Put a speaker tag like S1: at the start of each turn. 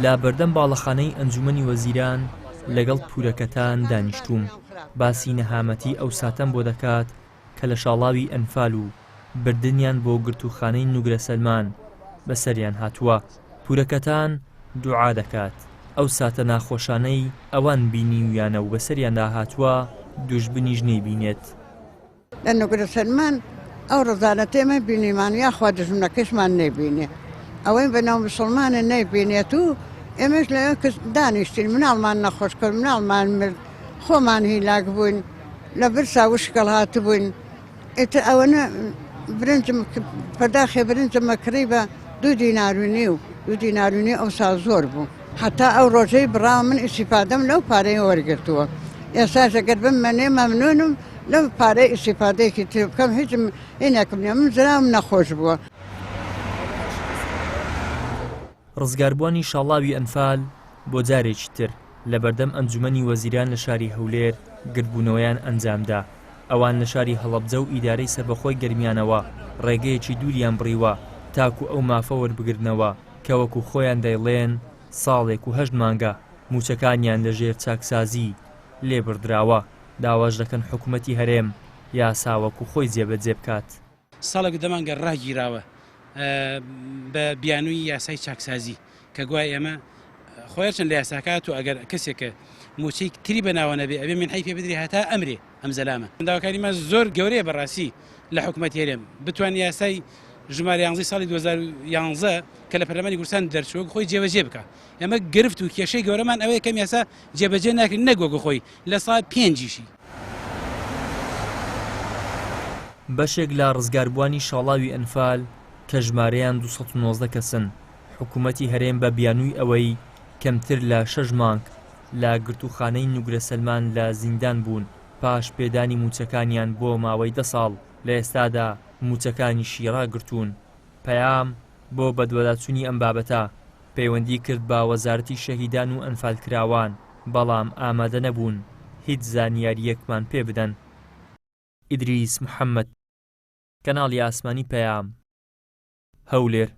S1: لا بەردەم باڵەخانەی ئەنجومەنی وەزیران لەگەڵ پورەکەتان دانیشتووم. باسی نەهامەتی ئەو ساتەم بۆ دەکات کە لە شاڵاوی ئەنفال و بردنیان بۆ گرتوخانەی نوگرە سەلمان بەسەریان هاتووە. پورەکەتان دوعا دەکات ئەو ساتە ناخۆشانەی ئەوان بینیویانە و بەسەریاندا هاتووە دوژبنیش نەیبینێت.
S2: لە نوگرە سەلمان ئەو ڕزانە تێمە بینیمان یاخوا دژمنەکەشمان نەیبینێ، ئەوەی بەناو مسلمانە نەیبینێت و ئێمەش لە دانیشتین مناڵمان نەخۆش کرد، مناڵمان مرد، خۆمان هیلاک بووین، لە برسا وشکەڵ هاتبووین. ئێتر ئەوەنە برنجم پەرداخێ برنجمە کڕی بە 2 دیناروونی و 2 دیناروونی ئەو سا زۆر بوو. حتا ئەو ڕۆژەی بڕاو من ئیسیفادەم لەو پارەی وەرگرتووە. ئێستاش ئەگەر بمەنێ مەمنونم لەو پارەی ئیسیفادەیەکی تر بکەم، هیچم عینەکم نییە، من زراوم نەخۆش بووە.
S1: ڕزگاربوونی شاڵاوی ئەنفال بۆ جارێکی تر لە بەردەم ئەنجومەنی وەزیران لە شاری هەولێر گرتبوونەوەیان ئەنجامدا. ئەوان لە شاری هەڵەبجە و ئیدارەی سەربەخۆی گەرمیانەوە ڕێگەیەکی دووریان بڕیوە تاکو ئەو مافە وەربگرنەوە کە وەکو خۆیان دەیڵێن ساڵێک و 8 مانگە موچەکانیان لە ژێر چاکسازی لێبڕدراوە. داواش دەکەن حکوومەتی هەرێم یاساوەکو خۆی جێبەجێ بکات.
S3: ساڵێک دەمانگە ڕاگیراوە بە بیانووی یاسای چاکسازی کە گوای ئێمە خۆیان چەند لە یاساکات و ئەگەر کەسێکە موچەی تری بەناوە نەبێ ئەبێ من حی پێ بدرێ هەتا ئەمرێ ئەم زەلامە. داواکاریمە زۆر گەورەیە بەڕاستی لە حکوومەتی هەرێم بتوان یاسای ژمارە 11 ساڵی 2011 کە لە پەرلەمانی کوردستان دەرچووە خۆی جێبەجێ بکە. ئەمە گرفت و کێشەی گەورەمان ئەوەیە کەم یاسا جێبەجێ ناکرد نەگۆگە خۆی لە ساڵ 5
S1: بەشێک لە ڕزگاربوونی شاڵاوی ئەنفال کە ژمارەیان 219 کەسن. حکوومەتی هەرێم بە بیانووی ئەوەی کەمتر لە 6 مانگ لە گرتوخانەی نوگرە سەلمان لە زیندان بوون پاش پێدانی موچەکانیان بۆ ماوەی 10 ساڵ لە ئێستادا موچەکانیشی ڕاگرتوون. پەیام بۆ بەدوەداچوونی ئەم بابەتە پەیوەندی کرد با وەزارەتی شەهیدان و ئەنفالکراوان، بەڵام ئامادە نەبوون هیچ زانیاریەکمان پێ بدەن. ئیدریس محەممەد، کەناڵی ئاسمانی پەیام، هەولێر.